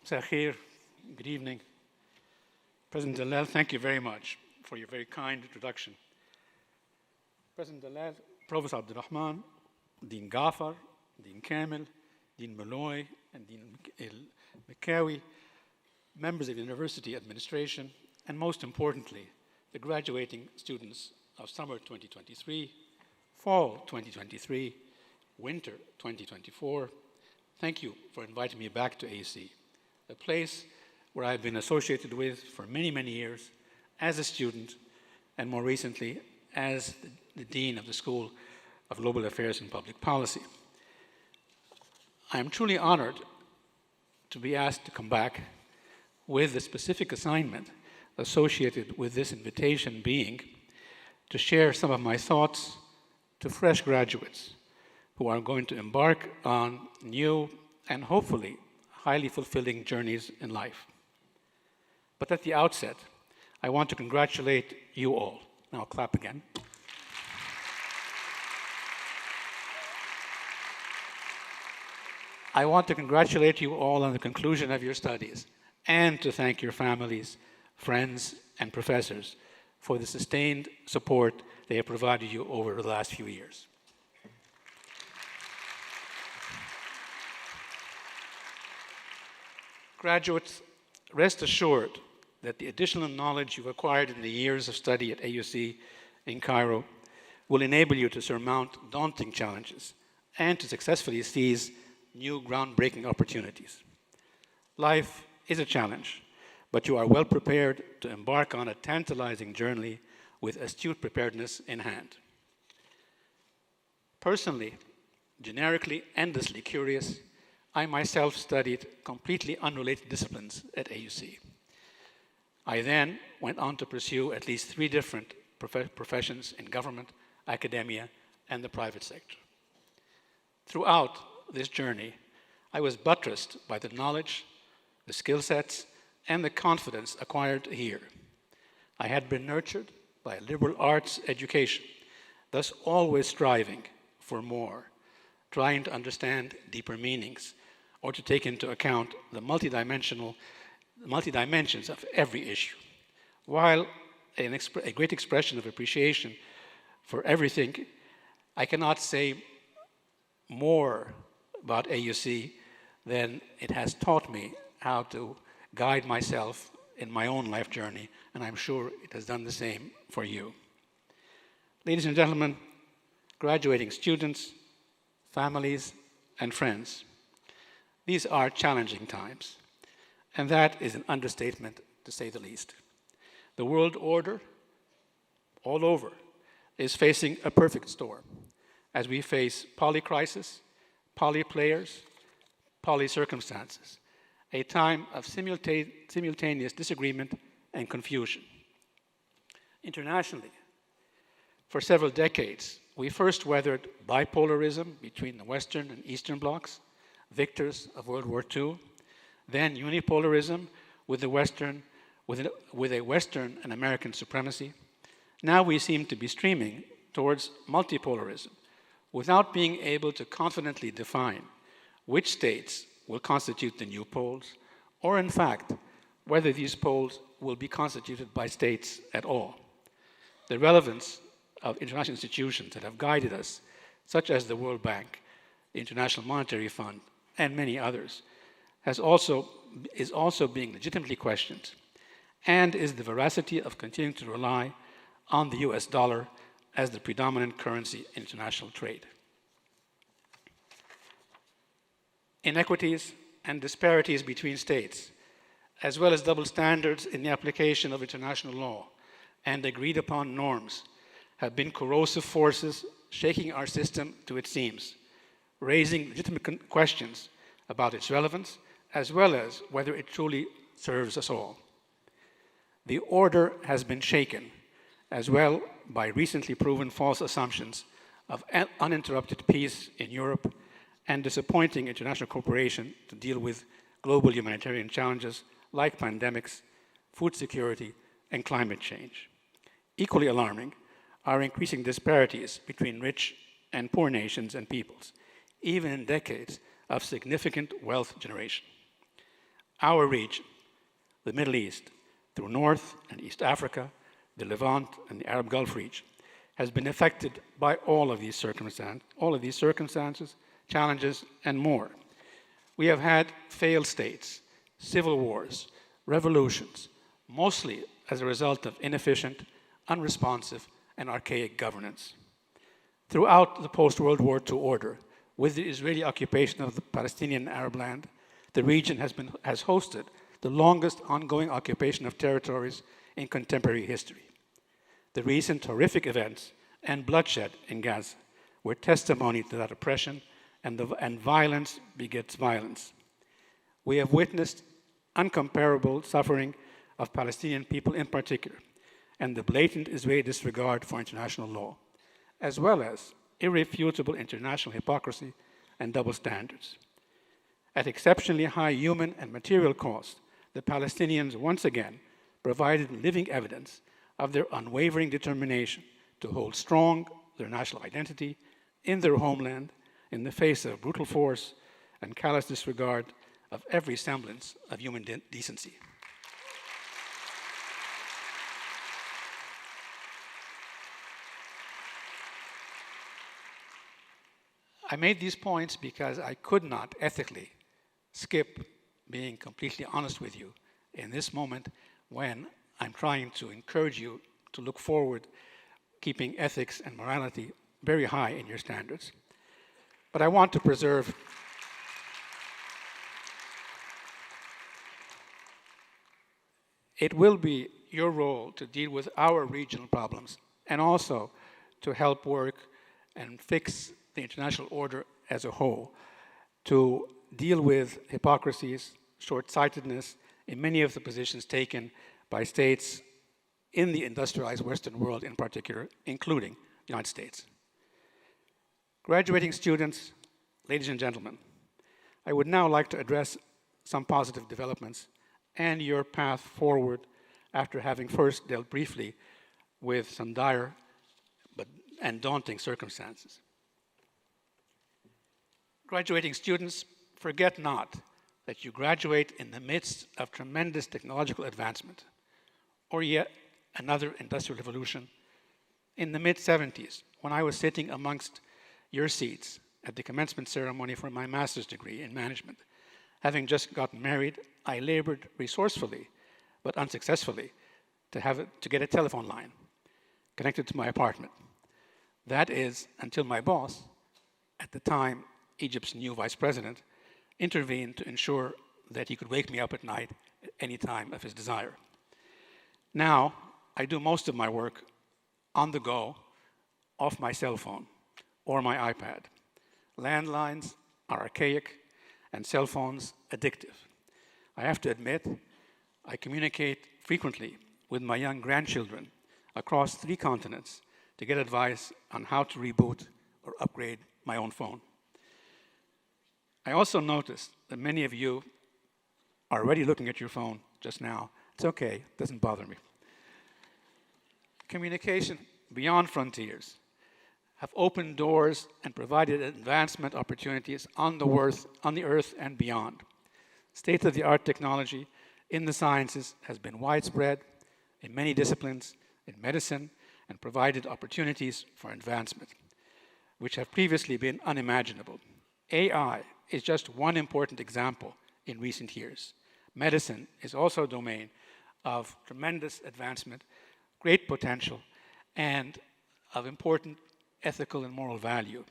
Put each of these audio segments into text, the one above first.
Sakhir, good evening. President Dalal, thank you very much for your very kind introduction. President Dalal, Provost Abdurrahman, Dean Ghaffar, Dean Kamil, Dean Malloy, and Dean Mikawi, members of the university administration, and most importantly, the graduating students of summer 2023, fall 2023, winter 2024, thank you for inviting me back to AUC, a place where I've been associated with for many, many years as a student, and more recently as the Dean of the School of Global Affairs and Public Policy. I am truly honored to be asked to come back with the specific assignment associated with this invitation being to share some of my thoughts to fresh graduates who are going to embark on new and hopefully highly fulfilling journeys in life. But at the outset, I want to congratulate you all. Now I'll clap again. I want to congratulate you all on the conclusion of your studies and to thank your families, friends, and professors for the sustained support they have provided you over the last few years. Graduates, rest assured that the additional knowledge you've acquired in the years of study at AUC in Cairo will enable you to surmount daunting challenges and to successfully seize new groundbreaking opportunities. Life is a challenge, but you are well prepared to embark on a tantalizing journey with astute preparedness in hand. Personally, generically endlessly curious, I myself studied completely unrelated disciplines at AUC. I then went on to pursue at least 3 different professions in government, academia, and the private sector. Throughout this journey, I was buttressed by the knowledge, the skill sets, and the confidence acquired here. I had been nurtured by a liberal arts education, thus always striving for more, trying to understand deeper meanings, or to take into account the multidimensions of every issue. While a great expression of appreciation for everything, I cannot say more about AUC than it has taught me how to guide myself in my own life journey, and I'm sure it has done the same for you. Ladies and gentlemen, graduating students, families, and friends, these are challenging times, and that is an understatement to say the least. The world order, all over, is facing a perfect storm as we face poly-crisis, poly-players, poly-circumstances, a time of simultaneous disagreement and confusion. Internationally, for several decades, we first weathered bipolarism between the Western and Eastern blocs, victors of World War II, then unipolarism with a Western and American supremacy. Now we seem to be streaming towards multipolarism without being able to confidently define which states will constitute the new poles, or in fact, whether these poles will be constituted by states at all. The relevance of international institutions that have guided us, such as the World Bank, the International Monetary Fund, and many others, is also being legitimately questioned, and is the veracity of continuing to rely on the US dollar as the predominant currency in international trade. Inequities and disparities between states, as well as double standards in the application of international law and agreed upon norms, have been corrosive forces shaking our system to its seams, raising legitimate questions about its relevance, as well as whether it truly serves us all. The order has been shaken, as well by recently proven false assumptions of uninterrupted peace in Europe and disappointing international cooperation to deal with global humanitarian challenges like pandemics, food security, and climate change. Equally alarming are increasing disparities between rich and poor nations and peoples, even in decades of significant wealth generation. Our region, the Middle East, through North and East Africa, the Levant and the Arab Gulf region, has been affected by all of these circumstances, challenges, and more. We have had failed states, civil wars, revolutions, mostly as a result of inefficient, unresponsive, and archaic governance. Throughout the post-World War II order, with the Israeli occupation of the Palestinian Arab land, the region has hosted the longest ongoing occupation of territories in contemporary history. The recent horrific events and bloodshed in Gaza were testimony to that oppression, and violence begets violence. We have witnessed uncomparable suffering of Palestinian people in particular, and the blatant Israeli disregard for international law, as well as irrefutable international hypocrisy and double standards. At exceptionally high human and material cost, the Palestinians once again provided living evidence of their unwavering determination to hold strong their national identity in their homeland in the face of brutal force and callous disregard of every semblance of human decency. I made these points because I could not ethically skip being completely honest with you in this moment when I'm trying to encourage you to look forward, keeping ethics and morality very high in your standards. But I want to preserve it will be your role to deal with our regional problems and also to help work and fix the international order as a whole, to deal with hypocrisies, short-sightedness in many of the positions taken by states in the industrialized Western world in particular, including the United States. Graduating students, ladies and gentlemen, I would now like to address some positive developments and your path forward after having first dealt briefly with some dire and daunting circumstances. Graduating students, forget not that you graduate in the midst of tremendous technological advancement, or yet another industrial revolution. In the mid-70s, when I was sitting amongst your seats at the commencement ceremony for my master's degree in management, having just gotten married, I labored resourcefully, but unsuccessfully, to get a telephone line connected to my apartment. That is, until my boss, at the time Egypt's new vice president, intervened to ensure that he could wake me up at night at any time of his desire. Now, I do most of my work on the go, off my cell phone or my iPad. Landlines are archaic and cell phones addictive. I have to admit, I communicate frequently with my young grandchildren across 3 continents to get advice on how to reboot or upgrade my own phone. I also noticed that many of you are already looking at your phone just now. It's okay, it doesn't bother me. Communication beyond frontiers have opened doors and provided advancement opportunities on the earth and beyond. State-of-the-art technology in the sciences has been widespread in many disciplines, in medicine, and provided opportunities for advancement, which have previously been unimaginable. AI is just one important example in recent years. Medicine is also a domain of tremendous advancement, great potential, and of important ethical and moral value.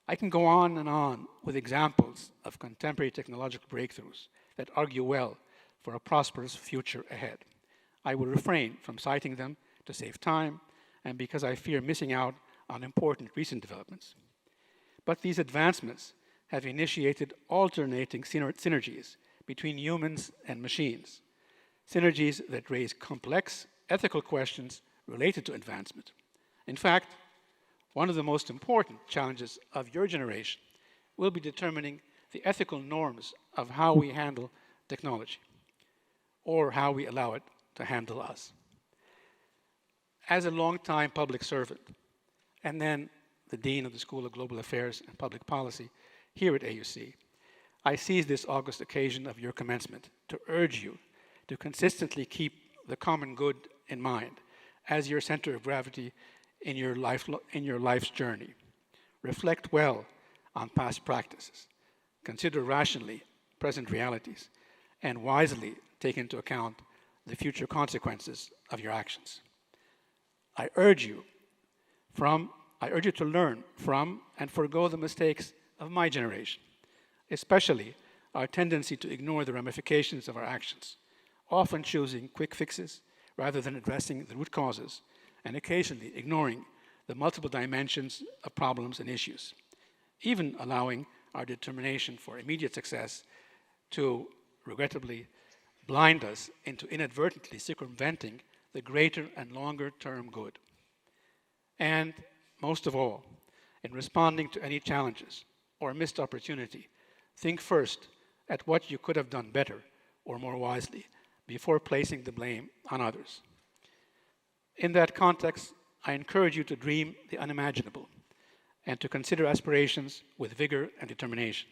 I can go on and on with examples of contemporary technological breakthroughs that argue well for a prosperous future ahead. I will refrain from citing them to save time and because I fear missing out on important recent developments. But these advancements have initiated alternating synergies between humans and machines, synergies that raise complex ethical questions related to advancement. In fact, one of the most important challenges of your generation will be determining the ethical norms of how we handle technology, or how we allow it to handle us. As a longtime public servant, and then the Dean of the School of Global Affairs and Public Policy here at AUC, I seize this august occasion of your commencement to urge you to consistently keep the common good in mind as your center of gravity in your life's journey. Reflect well on past practices. Consider rationally present realities, and wisely take into account the future consequences of your actions. I urge you to learn from and forego the mistakes of my generation, especially our tendency to ignore the ramifications of our actions, often choosing quick fixes rather than addressing the root causes, and occasionally ignoring the multiple dimensions of problems and issues, even allowing our determination for immediate success to, regrettably, blind us into inadvertently circumventing the greater and longer-term good. And most of all, in responding to any challenges or missed opportunity, think first at what you could have done better or more wisely before placing the blame on others. In that context, I encourage you to dream the unimaginable and to consider aspirations with vigor and determination.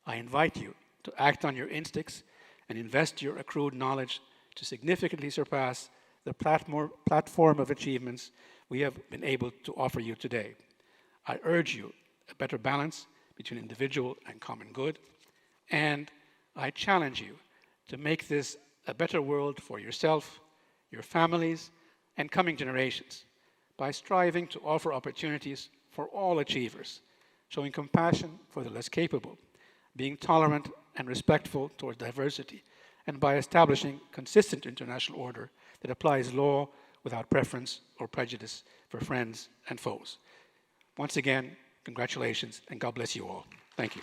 I invite you to act on your instincts and invest your accrued knowledge to significantly surpass the platform of achievements we have been able to offer you today. I urge you a better balance between individual and common good, and I challenge you to make this a better world for yourself, your families, and coming generations by striving to offer opportunities for all achievers, showing compassion for the less capable, being tolerant and respectful toward diversity, and by establishing consistent international order that applies law without preference or prejudice for friends and foes. Once again, congratulations, and God bless you all. Thank you.